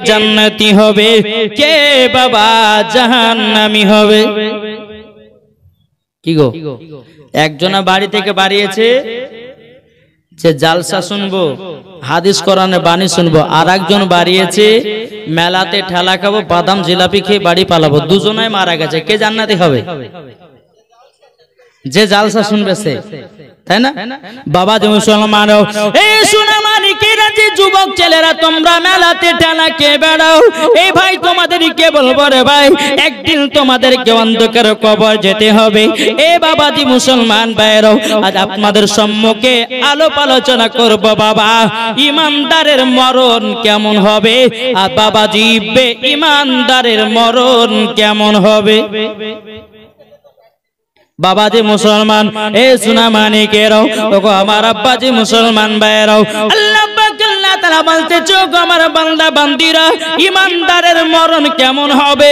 জান্নাতি হবে, কে বাবা জাহান্নামী হবে। কি গো, একজনা বাড়ি থেকে বাড়িয়েছে যে জালসা শুনবো, হাদিস কোরআনের বাণী শুনবো, আর একজন বাড়িয়েছে মেলাতে ঠেলা খাবো, বাদাম জিলাপি খেয়ে বাড়ি পালাবো। দুজনাই মারা গেছে, কে জান্নাতি হবে? যে জালসা শুনবে সে, তাই না? বাবা যে মুসলমান, এই সোনা মানিকেরা, যে যুবক ছেলেরা তোমরা মেলাতে ঠেলা খেয়ে বেড়াও, এই ভাই তোমাদেরকে বলবো রে ভাই, একদিন তোমাদেরকে অন্ধকার কবর যেতে হবে। এ বাবাজি মুসলমান ভাইরাও, আজ আপনাদের সম্মুখে আলোপ আলোচনা করব বাবা, ইমানদারের মরণ কেমন হবে, আর বাবাজি বেঈমানদারের মরণ কেমন হবে। বাবাজি মুসলমান, এ সোনা মানিকেরাও, ওগো আমার আব্বাজি মুসলমান ভাইরাও, আল্লাহ পাক আল্লাহ তাআলা বলতে, চোখ আমার বান্দা বান্দিরা, ইমানদারের মরণ কেমন হবে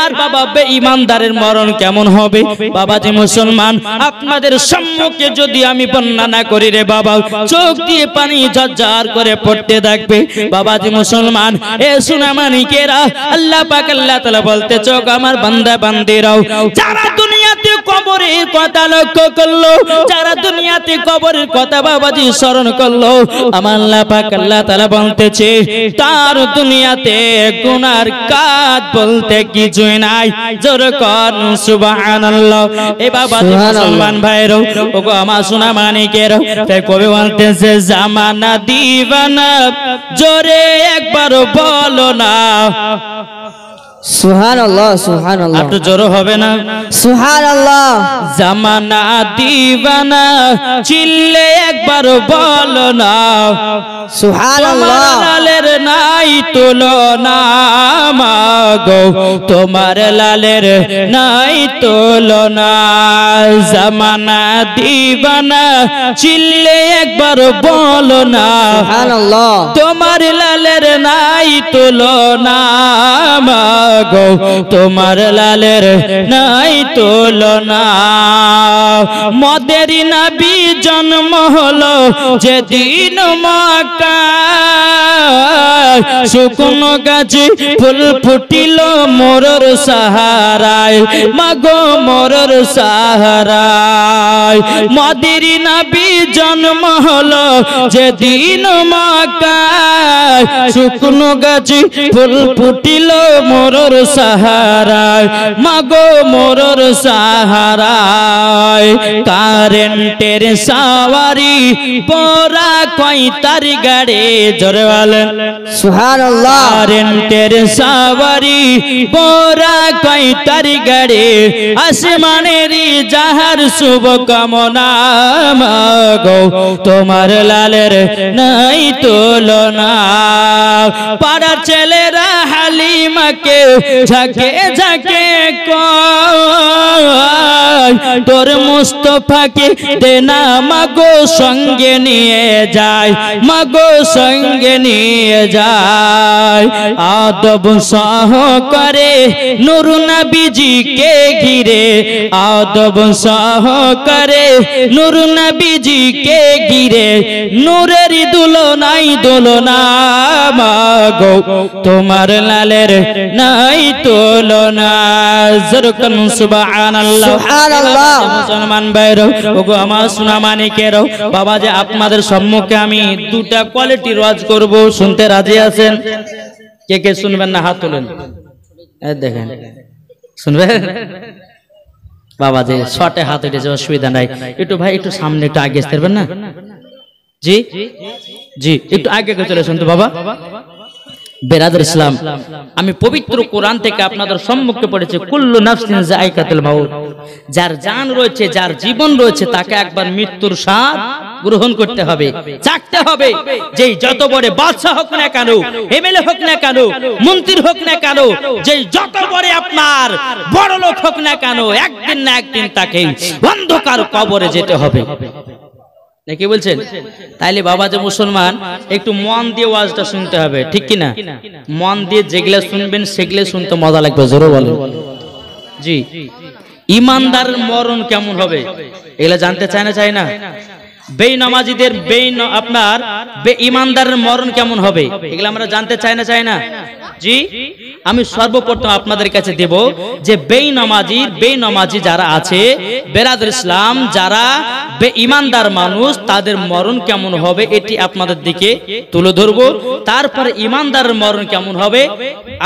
আর বাবা বেঈমানদারের মরণ কেমন হবে। বাবাজি মুসলমান, আপনাদের সম্মুখে যদি আমি বর্ণনা করি রে বাবা, চোখ দিয়ে পানি ঝরঝর করে পড়তে থাকবে। বাবাজি মুসলমান, এ সোনা মানিকেরা, আল্লাহ পাক আল্লাহ তাআলা বলতে, চোখ আমার বান্দা বান্দিরাও, যারা দুনিয়াতে কবরের কথা লক্ষ্য করলো, যারা দুনিয়াতে কবরের কথা বাবাজি স্মরণ করলো, আমার আল্লাহ পাক আল্লাহ তাআলা বলতেছে, তার দুনিয়াতে গুনার কাজ বলতে কিছুই নাই। জোরে কোন সুবহানাল্লাহ। এ বাবাজি মুসলমান ভাইরো, ওগো আমার সোনা মানিকেরও, তাই কবি বলতেছে, জামানা দিবানা, জোরে একবার বলো না সুবহানাল্লাহ, সুবহানাল্লাহ। একটু জোরে হবে না? সুবহানাল্লাহ। জামানা দিবানা, চিল্লে একবার বলো না সুবহানাল্লাহ। লালের নাই তুলনা মাগো, তোমার লালের নাই তুলনা। জামানা দিবানা, চিল্লে একবার বলো না সুবহানাল্লাহ। তোমার লালের নাই তুলনা মাগো, তোমার লালের নাই তুলনা। মদের নবী জন্ম হলো যেদিন মক্কায়, শুকনো গাছে ফুল ফুটিল মোরর সাহারায়, মাগো মোরর সাহারায়। মদের নবী জন্ম হলো যেদিন মক্কায়, শুকনো গাছে ফুল ফুটিল মোরর সাহারায়, মাগো মোরর সাহারায়। কারেন্টের সাওয়ারি পোরা কই তার গাড়ে, জোরে বলেন সুবহানাল্লাহ। কারেন্টের সাওয়ারি পোরা কই তার গাড়ে, আসমানেরই যাহার শুভ কামনা মাগো, তোমার লালের নাই তুলনা। পাড়ার ছেলেরা হালিমাকে ঝাঁকে ঝাঁকে কয়, তোর মুস্তফাকে দেনা মাগো সঙ্গে নিয়ে যায়, মাগো সঙ্গে নিয়ে যায়। আদব সহকারে নূর নবীজিকে ঘিরে, আদব সহকারে নূর নবীজিকে ঘিরে, নূরের দুলনাই দোলনা মাগো, তোমার লালের নাই তুলনা। জরকন সুবহানাল্লাহ, সুবহানাল্লাহ। মুসলমান ভাইরো, ওগো আমার সোনা মানিকেরও, বাবা যে আপনাদের সম্মুখে আমি দুটা কোয়ালিটির ওয়াজ করব, শুনতে রাজি আছেন? কে কে শুনবেন না হাত তোলেন। এই দেখেন, শুনবেন? বাবা যে শর্টে হাত উঠেছে, অসুবিধা নাই। একটু ভাই একটু সামনে একটু আগে আসতে পারবেন না? জি জি, একটু আগে চলে আসুন তো বাবা। বেরাদর ইসলাম, আমি পবিত্র কোরআন থেকে আপনাদের সম্মুখে পড়েছি, কুল্লু নাফসিন যায়কাতুল মাউত, যার জান রয়েছে, যার জীবন রয়েছে, তাকে একবার মৃত্যুর স্বাদ গ্রহণ করতে হবে, চাখতে হবে। যেই যত বড় বাদশা হোক না কেন, এমএলএ হোক না কেন, মন্ত্রী হোক না কেন, যেই যত বড় আপনার বড় লোক হোক না কেন, একদিন না একদিন তাকে অন্ধকার কবরে যেতে হবে। নাকি বলছেন? তাইলে বাবা যে মুসলমান, একটু মন দিয়ে ওয়াজটা শুনতে হবে, ঠিক কি না? মন দিয়ে যেগুলা শুনবেন সেগুলা শুনতে মজা লাগবে, জোরে বলেন। জি, ইমানদারের মরণ কেমন হবে এগুলা জানতে চায় না, চায় না? বেঈমানদের আপনার বেঈমানদারের মরণ কেমন হবে এগুলা আমরা জানতে চাই না, চাই না? জি আমি সর্বপ্রথম আপনাদের কাছে দেব যে বেনামাজি যারা আছে বেরাদুল ইসলাম, যারা বেঈমানদার মানুষ, তাদের মরণ কেমন হবে এটি আপনাদের দিকে তুলে ধরবো। তারপরে ইমানদারের মরণ কেমন হবে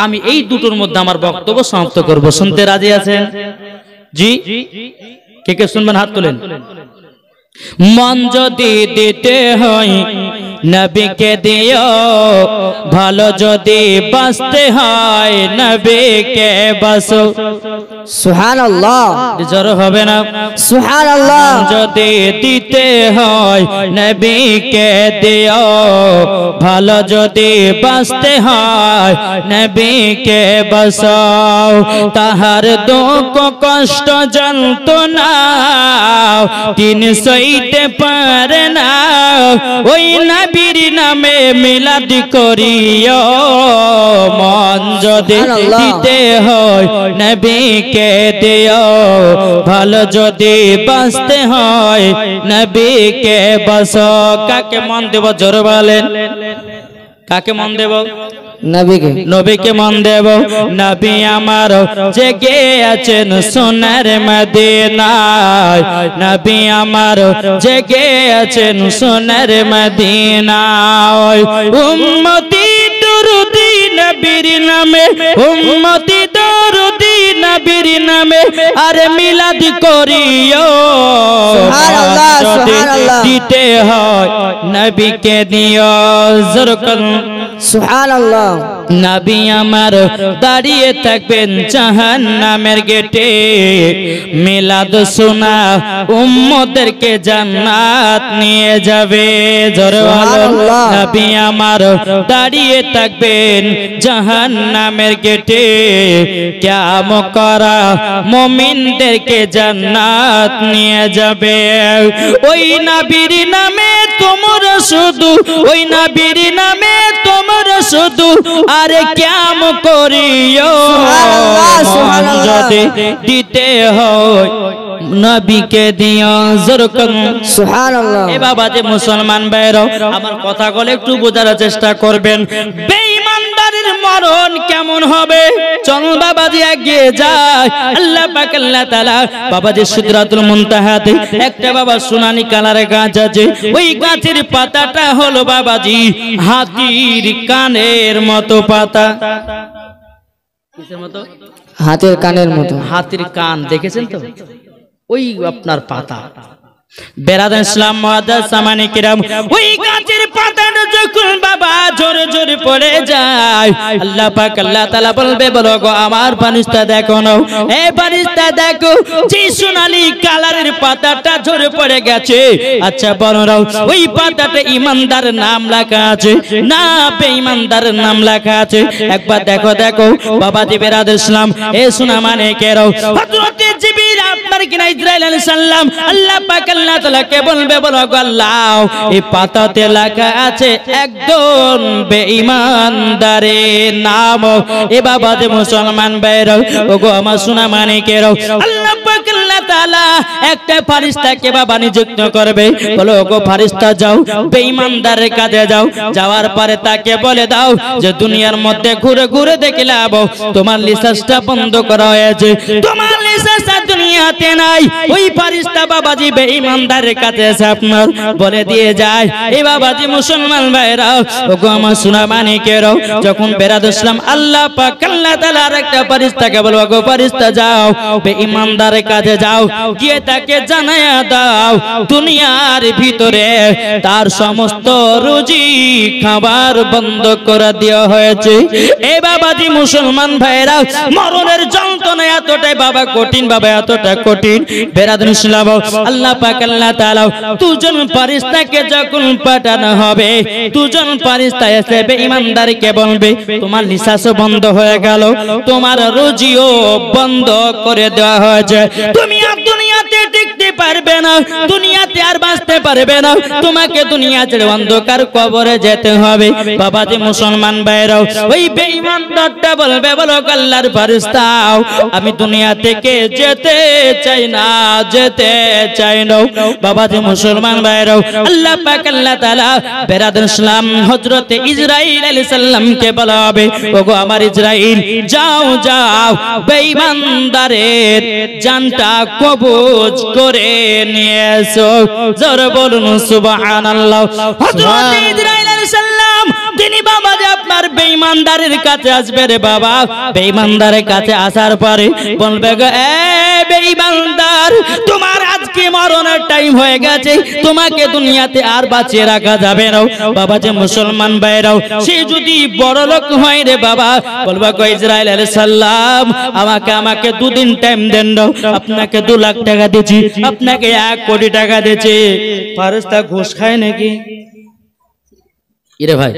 আমি এই দুটোর মধ্যে আমার বক্তব্য সমাপ্ত করব। শুনতে রাজি আছেন? জি কে কে শুনবেন হাত তোলেন। মন যদি দিতে হয় নবীকে দিও, ভালো যদি বাঁচতে হয় নবীকে বাসো। সুবহানাল্লাহ। জোর হবে না? সুবহানাল্লাহ। যদি দিতে হয় নবীকে দিও, ভালো যদি বাঁচতে হয় নবীকে বাসাও। তাহার দুঃখ কষ্ট যন্ত্রণা তিন সইতে পারে না, ওই নবীর নামে মিলাদ করিও। মন যদি দিতে হয় নবীকে দিও, ভালো যদি বাঁচতে হয় নবীকে বাসো। কাকে মন দেব জোর বলেন? কাকে মন দেব? নবীকে। নবীকে মন দেব। নবী আমার জেগে আছেন সোনার মদিনায়, নবী আমার জেগে আছেন সোনার মদিনায়। উম্মতি দরুদি নবীর নামে, উম্মতি দরুদি নবীর নামে আরে মিলাদ করিও। সুবহানাল্লাহ, সুবহানাল্লাহ। দিতে হয় নবীকে দিও। জোর করুন সুবহানাল্লাহ। নবী আমার দাঁড়িয়ে থাকবেন জাহান্নামের গেটে, মিলাদ শোনা উম্মতদেরকে জান্নাত নিয়ে যাবে। জোরে বলুন নবী আমার দাঁড়িয়ে থাকবেন জাহান্নামের গেটে, কিয়ামত করা মুমিনদেরকে জান্নাত নিয়ে যাবে। ওই নবীর নামে তোমরা শুধু, ওই নবীর নামে তোমরা শুধু আরে কিয়াম করিও। যদি দিতে হয় নবীকে দিও। জোর করুন সুবহানাল্লাহ। এ বাবা যে মুসলমান ভাইরা আমার কথাগুলো একটু বোঝার চেষ্টা করবেন। বেঈমানদারের মরণ কেমন হবে চলুন বাবাজি এগিয়ে যায়। আল্লাহ পাক আল্লাহ তাআলা বাবাজি সিদরাতুল মুনতাহাতে একটা বাবা সোনালী কালারের গাছ আছে, ওই গাছের পাতাটা হলো বাবাজি হাতির কানের মতো পাতা। কিসের মতো? হাতের কানের মতো। হাতির কান দেখেছেন তো? ওই আপনার পাতা। বেরাদান ইসলাম মুআদ্দাস সামানি কিরাম, ওই গাছের পাতাটা যখন বাবা জোরে জোরে পড়ে যায়, আল্লাহ পাক আল্লাহ তাআলা বলবে বলো গো আমার ফারিস্তা দেখো না, এই ফারিস্তা দেখো যে সোনালী কালারের পাতাটা জোরে পড়ে গেছে। আচ্ছা বলো না ওই পাতাতে ইমানদার নাম লেখা আছে না বেঈমানদারের নাম লেখা আছে? একবার দেখো দেখো বাবাজি বেরাদান ইসলাম এ সোনা মানে কেরো হযরত জিবরিল আপনার কিনা ইসরাইল আলাইহিস সালাম আল্লাহ পাক আল্লাহ তাআলা কে বলবে বলো গো আল্লাহ এই পাতাতে লেখা আছে একজন বেঈমানদারের নাম। এ বাবা যে মুসলমান ভাইরা ওগো আমার সোনা মানিকেরা, আল্লাহ পাক আল্লাহ তাআলা একটা ফেরেশতাকে বাবা নিযুক্ত করবে, বলো ওগো ফেরেশতা যাও বেঈমানদারের কাছে যাও, যাওয়ার পরে তাকে বলে দাও যে দুনিয়ার মধ্যে ঘুরে ঘুরে দেখলাম তোমার লিসাসটা বন্ধ করা হয়েছে, তোমার লিসাসটা দুনিয়াতে নাই। ওই ফেরেশতা বাবাজি বেঈমানদারের কাছে এসে আপনার বলে দিয়ে যায়। এই বাবাজি মুসলমান ভাইরা ওগো আমার সোনা মানিকেরা, যখন বেরাদান ইসলাম আল্লাহ পাক আল্লাহ তাআলা আরেকটা ফেরেশতাকে বলবো গো ফেরেশতা যাও বেঈমানদারের কাছে যাও, গিয়ে তাকে জানায়া দাও দুনিয়ার ভিতরে তার সমস্ত রুজি খাবার বন্ধ করে দেওয়া হয়েছে। এই বাবাজি মুসলমান ভাইরা মরণের যন্ত্রণা এতটাই বাবা কঠিন, বাবা এতটা কঠিন। বেরাদান ইসলাম আল্লাহ পাক আল্লাহ তাআলা দুজন ফেরেশতাকে যখন পাঠানো হবে, দুজন ফেরেশতা এসে বেঈমানদারকে বলবে তোমার নিঃশ্বাসও বন্ধ হয়ে গেল, তোমার রুজিও বন্ধ করে দেওয়া হয়েছে, তুমি আর দুনিয়াতে দেখতে পারবে না, দুনিয়াতে আর বাঁচতে পারবে না, তোমাকে দুনিয়া ছেড়ে অন্ধকার কবরে যেতে হবে। বাবাজি মুসলমান ভাইরাও, ওই বেঈমানটা বলবে, বলো আল্লাহর ফেরেশতা আমি দুনিয়া থেকে যেতে চাই না, যেতে চাই না। বাবাজি মুসলমান ভাইরাও, আল্লাহ পাক আল্লাহ তাআলা বেরাদুল ইসলাম হযরতে ইসরাইল আলাইহিস সালামকে বলা হবে, ওগো আমার ইসরাইল যাও যাও বেঈমানদারের জানটা কবজ করে নিয়ে এসো। জোরে বলুন সুবহানাল্লাহ। হযরত ইসরাইল আলাইহিস সালাম তিনি বাবাজি আপনার বেঈমানদারের কাছে আসবে রে বাবা। বেঈমানদারের কাছে আসার পরে বলবে গো এ বেঈমানদার, তোমার আজকে মরণের টাইম হয়ে গেছে, তোমাকে দুনিয়াতে আর বাঁচিয়ে রাখা যাবে না। বাবাজি মুসলমান ভাইরাও, সে যদি বড় লোক হয় রে বাবা, বলবা গো ইসরাইল আলাইহিস সালাম আমাকে 2 দিন টাইম দেন, আপনাকে 2 লাখ টাকা দিচ্ছি, আপনাকে 1 কোটি টাকা দিচ্ছি। ফেরেশতা ঘুষ খায় নাকি? ইরে ভাই,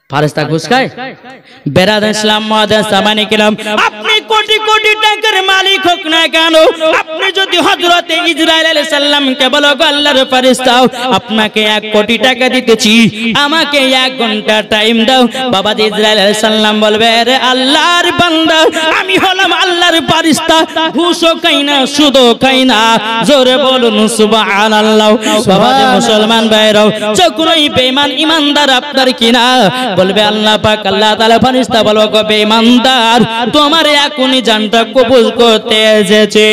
ফেরেশতা ঘুষ খায়? বেরাদুল ইসলাম মুআজ্জাজ সামানি কিরাম, আপনি কোটি কোটি টাকার মালিক হোক না কেন, আপনি যদি হযরতে ইসরাইল আলাইহিস সালামকে বলো গো আল্লাহর ফেরেশতা আপনাকে 1 কোটি টাকা দিতেছি, আমাকে 1 ঘন্টা টাইম দাও। বাবা ইসরাইল আলাইহিস সালাম বলবে আরে আল্লাহর বান্দা, আমি হলাম আল্লাহর ফেরেশতা, ঘুষও খাই না, সুদও খাই না। জোরে বলুন সুবহানাল্লাহ। বাবা মুসলমান ভাইরাও, যখন ওই বেঈমান ইমানদার আপনার কিনা বলবে আল্লাহ পাক আল্লাহ তাআলা ফেরেশতা বলবে গো বেঈমানদার তোমার এখনই জানটা কবুল করতে এসেছে।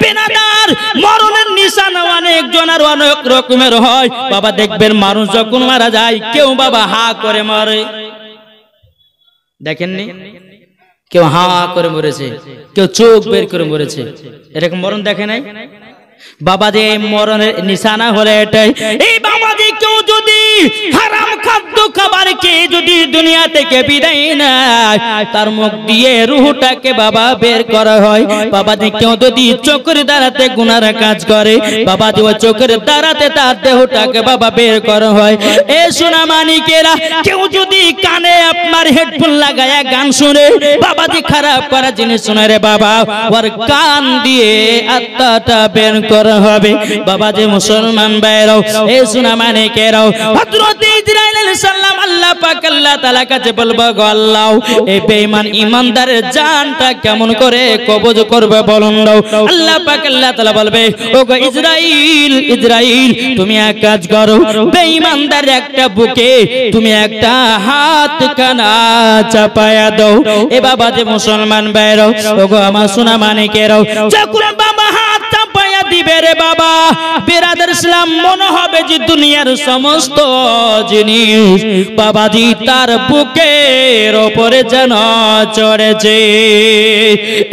বেনাদার মরণের নিশানা অনেক জনের অনেক রকমের হয় বাবা। দেখবেন মানুষ যখন মারা যায় কেউ বাবা হা করে মরে, দেখেননি? কেউ হা করে মরেছে, কেউ চোখ বের করে মরেছে, এরকম মরণ দেখে নাই? বাবাজি এই মরণের নিশানা হলে এটাই। এই বাবাজি কেউ যদি হারাম খাদ্য খাবার খেয়ে যদি দুনিয়া থেকে বিদায় নেয়, তার মুখ দিয়ে রূহটাকে বাবা বের করা হয়। বাবাজি কেউ যদি চোখের দ্বারাতে গুনার কাজ করে, বাবাজি ওই চোখের দ্বারাতে তার দেহটাকে বাবা বের করা হয়। এ সোনা মানিকেরা, কেউ যদি কানে আপনার হেডফোন লাগায় গান শুনে, বাবাজি খারাপ করা জিনিস শুনে রে বাবা, ওর কান দিয়ে আত্মাটা বের করা হবে। বাবাজি মুসলমান ভাইরাও, এ সোনা মানিকেরাও, হযরত ইসরাইল আলাইহিস সালাম আল্লাহ পাক আল্লাহ তাআলা কাছে বলবে গো আল্লাহ এই বেঈমান ইমানদারের জানটা কেমন করে কবজ করবে বলুন দাও। আল্লাহ পাক আল্লাহ তাআলা বলবে ও গো ইসরাইল, ইসরাইল তুমি এক কাজ করো, বেঈমানদারের একটা বুকে তুমি একটা হাত খানা চাপায়া দাও। এ বাবাজি মুসলমান ভাইরাও, ও গো আমার সোনা মানিকেরাও, যখন বাবা হাত চাপায়া দিবে রে বাবা, বেরাদার ইসলাম মনে হবে যে দুনিয়ার সমস্ত জিনিস বাবাজি তার বুকের উপরে যেন চড়েছে।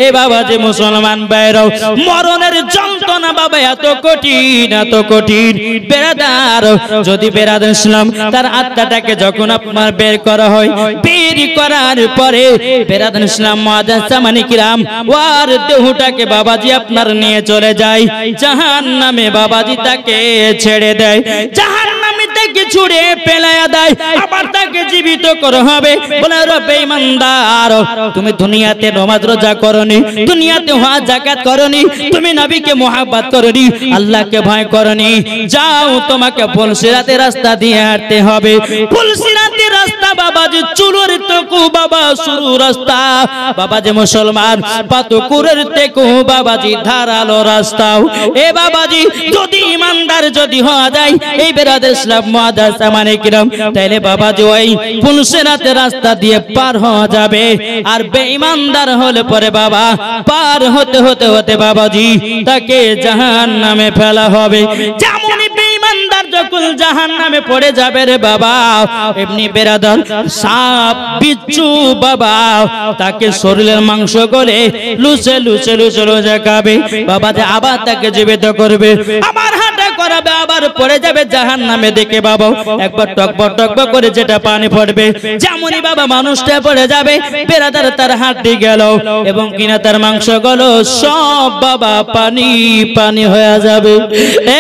এ বাবাজি মুসলমান ভাইরাও, মরণের যন্ত্রণা বাবা এত কঠিন, এত কঠিন। বেরাদার যদি বেরাদার ইসলাম তার আত্মাটাকে যখন আপনার বের করা হয়, বের করার পরে বেরাদার ইসলাম মুআজ্জাজ সামানি কিরাম ওয়ার দেহটাকে বাবাজি আপনার নিয়ে চলে যায় জাহান্নামে। বাবাজি তাকে ছেড়ে দেয়, জাহান্নামে তাকে ছুড়ে ফেলায়া দেয়, আবার তাকে জীবিত করা হবে। বলে রে বেঈমানদার, তুমি দুনিয়াতে নামাজ রোজা করনি, দুনিয়াতে হজ যাকাত করনি, তুমি নবীকে মুহাব্বত করনি, আল্লাহকে ভয় করনি, যাও তোমাকে ফুলসিরাতের রাস্তা দিয়ে হাঁটতে হবে। ফুলসিরাতের রাস্তা বাবাজি চুলোর থেকে বাবা শুরু রাস্তা, বাবাজি মুসলমান পাতকুরের থেকে বাবাজি ধারালো রাস্তাও। এ বাবাজি যদি ইমানদার যদি হওয়া যায় এই বেরাদার ইসলাম মুআজ্জাজ সামানি কিরাম, তাইলে বাবাজি ওই ফুলসিরাতের রাস্তা দিয়ে পার হওয়া যাবে। আর বেঈমানদার হলে পরে বাবা পার হতে হতে হতে বাবাজি তাকে জাহান্নামে ফেলা হবে। যেমনই বেঈমানদার যখন জাহান্নামে পড়ে যাবে রে বাবা, এমনি বেরাদার সাপ বিচ্ছু বাবা তাকে শরীরের মাংস গলে লুচে লুচে লুচে লুচে খাবে। বাবাজি আবার তাকে জীবিত করবে, আবার হাঁটা করাবে, আবার পড়ে যাবে জাহান্নামে। দেখে বাবা একবার টকবক টকবক করে যেটা পানি পড়বে, যেমনই বাবা মানুষটা পড়ে যাবে, বেরাদার তার হাড্ডি গেল এবং কিনা তার মাংস গেল, সব বাবা পানি পানি হয়ে যাবে।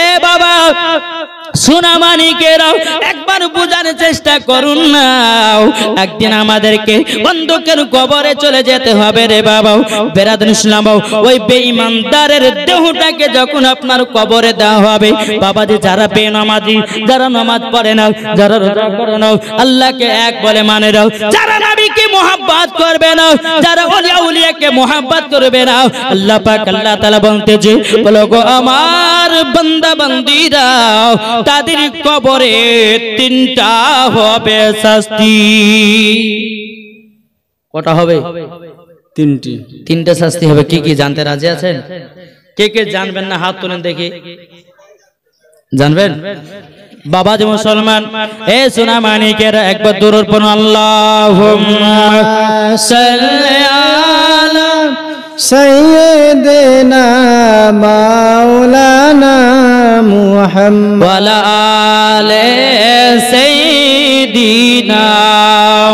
এ বাবা সোনামানিকেরাও একবার বোঝার চেষ্টা করুন না, একদিন আমাদেরকে অন্ধকার কবরে চলে যেতে হবে রে বাবা। বেরাদুল ইসলাম, ওই বেঈমানদারের দেহটাকে যখন আপনার কবরে দেওয়া হবে বাবাজি, যারা বেনামাজি, যারা নামাজ পড়ে না, যারা রোজা করে না, আল্লাহকে এক বলে মানে না, যারা নবীকে মুহাব্বত করবে না, যারা ওলিয়া উলিয়াকে মুহাব্বত করবে না, আল্লাহ পাক আল্লাহ তাআলা বলতেছে, বলো গো আমার বান্দা বান্দীরা, তাদের কবরে তিনটা হবে শাস্তি। কটা হবে? তিনটা শাস্তি হবে। কি কি জানতে রাজি আছেন? কে কে জানবেন না হাত তুলেন দেখি। জানবেন? বাবা যে মুসলমান, এ সোনা মানিকের একবার দরুদ পড়ুন, আল্লাহুম্মা সাল্লি আলা সাইয়্যিদিনা মাওলানা মুহাম্মদ ওয়া আলা আলি সাইয়্যিদিনা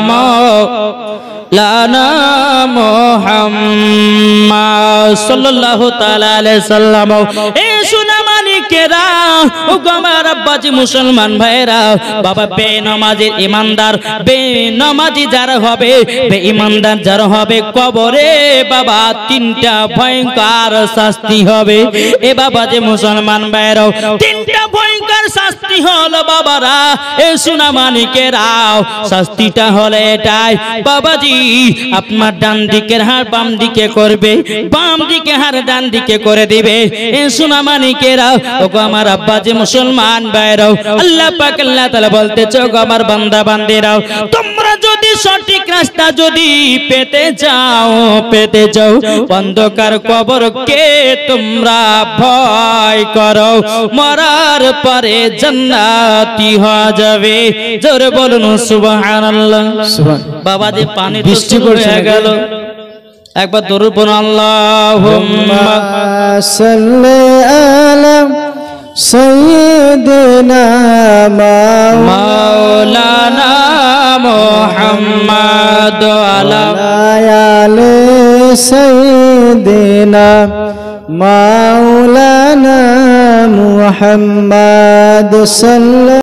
মাওলানা মুহাম্মদ সাল্লাল্লাহু তাআলা আলাইহি সাল্লাম। এ সোনা মানিকেরা, ও আমার আব্বাজি মুসলমান ভাইরা, বাবা বেনামাজি ইমানদার, বেনামাজি যারা হবে, বেঈমানদার যারা হবে, কবরে বাবা তিনটা ভয়ঙ্কর শাস্তি হবে। এ বাবাজি মুসলমান ভাইরা, তিনটা ভয়ঙ্কর শাস্তি হলো বাবারা, এ সোনা মানিকেরা। শাস্তিটা হলো এটাই বাবাজি, আপনার ডান দিকের হাড় বাম দিকে করবে, বাম দিকে হাড় ডান দিকে করে দিবে। এ সোনা মানিকেরা, ওগো আমার আব্বাজি মুসলমান ভাইরাও, আল্লাহ পাক আল্লাহ তাআলা বলতেছে, ওগো আমার বান্দা বান্দীরাও, তোমরা যদি সঠিক রাস্তা যদি পেতে যাও, অন্ধকার কবরকে তোমরা ভয় করো, মরার পরে জান্নাতি হয়ে যাবে। জোরে বলুন সুবহানাল্লাহ। বাবাজি পানি বৃষ্টি হয়ে গেল, একবার দরুদ পড়ুন, আল্লাহুম্মা সাল্লি আলা সাইয়্যিদিনা মাওলানা মুহাম্মদ আলা আলি সাইয়্যিদিনা মাওলানা মুহাম্মদ সাল্লাল্লাহু